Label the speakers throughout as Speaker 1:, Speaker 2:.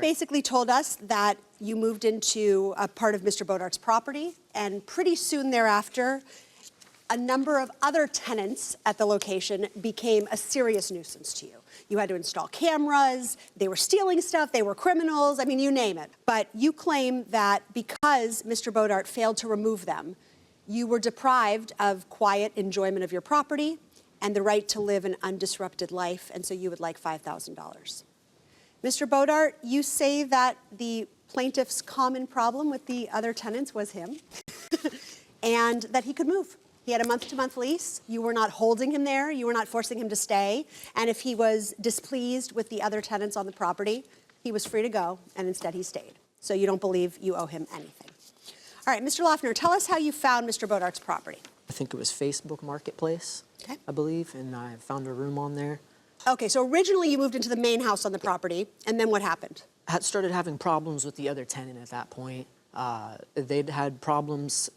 Speaker 1: just basically told us that you moved into a part of Mr. Bodart's property, and pretty soon thereafter, a number of other tenants at the location became a serious nuisance to you. You had to install cameras, they were stealing stuff, they were criminals, I mean, you name it. But you claim that because Mr. Bodart failed to remove them, you were deprived of quiet enjoyment of your property and the right to live an undisrupted life, and so you would like $5,000. Mr. Bodart, you say that the plaintiff's common problem with the other tenants was him, and that he could move. He had a month-to-month lease. You were not holding him there. You were not forcing him to stay. And if he was displeased with the other tenants on the property, he was free to go, and instead he stayed. So you don't believe you owe him anything. All right, Mr. Loeffner, tell us how you found Mr. Bodart's property.
Speaker 2: I think it was Facebook Marketplace,
Speaker 1: okay,
Speaker 2: I believe, and I found a room on there.
Speaker 1: Okay, so originally you moved into the main house on the property, and then what happened?
Speaker 2: I had started having problems with the other tenant at that point. They'd had problems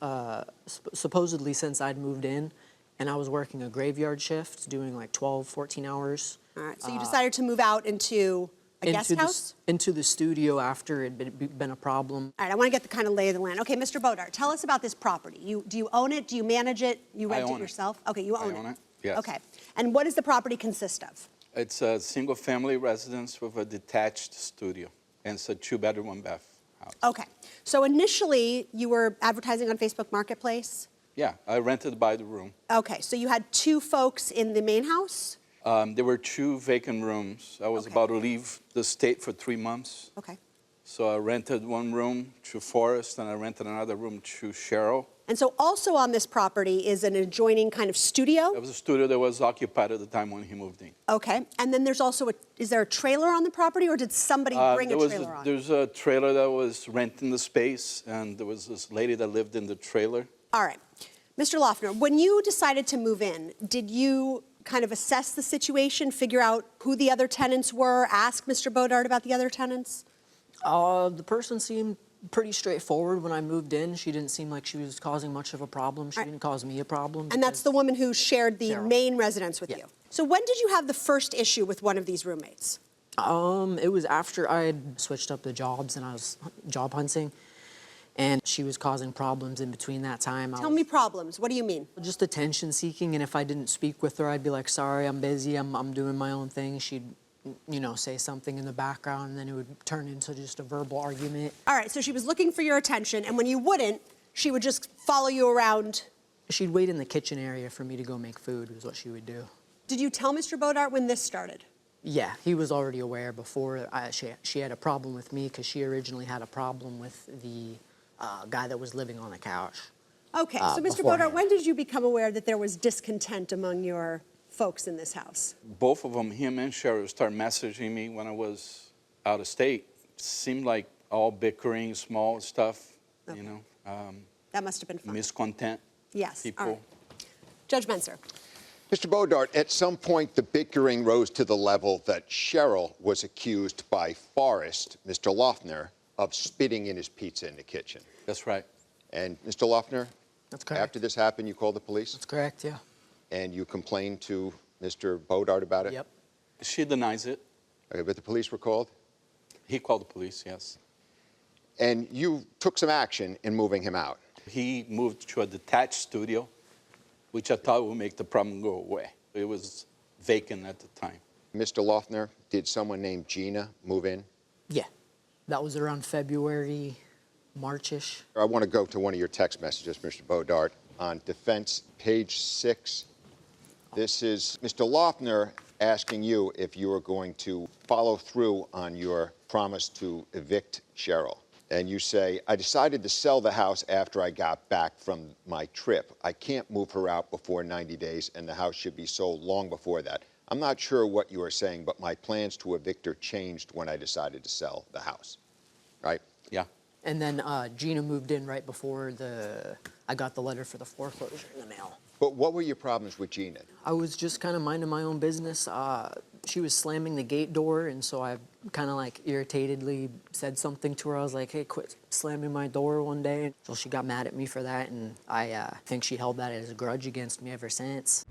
Speaker 2: supposedly since I'd moved in, and I was working a graveyard shift, doing like 12, 14 hours.
Speaker 1: All right, so you decided to move out into a guest house?
Speaker 2: Into the studio after it had been a problem.
Speaker 1: All right, I want to get the kind of lay of the land. Okay, Mr. Bodart, tell us about this property. Do you own it? Do you manage it? You rent it yourself? Okay, you own it.
Speaker 3: I own it, yes.
Speaker 1: Okay, and what does the property consist of?
Speaker 3: It's a single-family residence with a detached studio, and it's a two-bedroom, one-bath house.
Speaker 1: Okay, so initially you were advertising on Facebook Marketplace?
Speaker 3: Yeah, I rented by the room.
Speaker 1: Okay, so you had two folks in the main house?
Speaker 3: There were two vacant rooms. I was about to leave the state for 3 months.
Speaker 1: Okay.
Speaker 3: So I rented one room to Forrest, and I rented another room to Cheryl.
Speaker 1: And so also on this property is an adjoining kind of studio?
Speaker 3: It was a studio that was occupied at the time when he moved in.
Speaker 1: Okay, and then there's also is there a trailer on the property, or did somebody bring a trailer on?
Speaker 3: There's a trailer that was renting the space, and there was this lady that lived in the trailer.
Speaker 1: All right. Mr. Loeffner, when you decided to move in, did you kind of assess the situation, figure out who the other tenants were, ask Mr. Bodart about the other tenants?
Speaker 2: The person seemed pretty straightforward when I moved in. She didn't seem like she was causing much of a problem. She didn't cause me a problem.
Speaker 1: And that's the woman who shared the main residence with you. So when did you have the first issue with one of these roommates?
Speaker 2: It was after I had switched up the jobs and I was job hunting. And she was causing problems in between that time.
Speaker 1: Tell me problems. What do you mean?
Speaker 2: Just attention seeking, and if I didn't speak with her, I'd be like, sorry, I'm busy, I'm doing my own thing. She'd, you know, say something in the background, and then it would turn into just a verbal argument.
Speaker 1: All right, so she was looking for your attention, and when you wouldn't, she would just follow you around.
Speaker 2: She'd wait in the kitchen area for me to go make food, was what she would do.
Speaker 1: Did you tell Mr. Bodart when this started?
Speaker 2: Yeah, he was already aware before. She had a problem with me because she originally had a problem with the guy that was living on the couch.
Speaker 1: Okay, so Mr. Bodart, when did you become aware that there was discontent among your folks in this house?
Speaker 3: Both of them, him and Cheryl, started messaging me when I was out of state. Seemed like all bickering, small stuff, you know.
Speaker 1: That must have been fun.
Speaker 3: Miscontent.
Speaker 1: Yes.
Speaker 3: People.
Speaker 1: All right. Judge Menser.
Speaker 4: Mr. Bodart, at some point the bickering rose to the level that Cheryl was accused by Forrest, Mr. Loeffner, of spitting in his pizza in the kitchen.
Speaker 3: That's right.
Speaker 4: And Mr. Loeffner,
Speaker 2: that's correct.
Speaker 4: After this happened, you called the police?
Speaker 2: That's correct, yeah.
Speaker 4: And you complained to Mr. Bodart about it?
Speaker 2: Yep.
Speaker 3: She denies it.
Speaker 4: Okay, but the police were called?
Speaker 3: He called the police, yes.
Speaker 4: And you took some action in moving him out?
Speaker 3: He moved to a detached studio, which I thought would make the problem go away. It was vacant at the time.
Speaker 4: Mr. Loeffner, did someone named Gina move in?
Speaker 2: Yeah. That was around February, March-ish.
Speaker 4: I want to go to one of your text messages, Mr. Bodart. On defense, page 6. This is Mr. Loeffner asking you if you are going to follow through on your promise to evict Cheryl. And you say, I decided to sell the house after I got back from my trip. I can't move her out before 90 days, and the house should be sold long before that. I'm not sure what you are saying, but my plans to evict her changed when I decided to sell the house, right?
Speaker 3: Yeah.
Speaker 2: And then Gina moved in right before I got the letter for the foreclosure in the mail.
Speaker 4: But what were your problems with Gina?
Speaker 2: I was just kind of minding my own business. She was slamming the gate door, and so I kind of like irritatedly said something to her. I was like, hey, quit slamming my door one day. So she got mad at me for that, and I think she held that as a grudge against me ever since.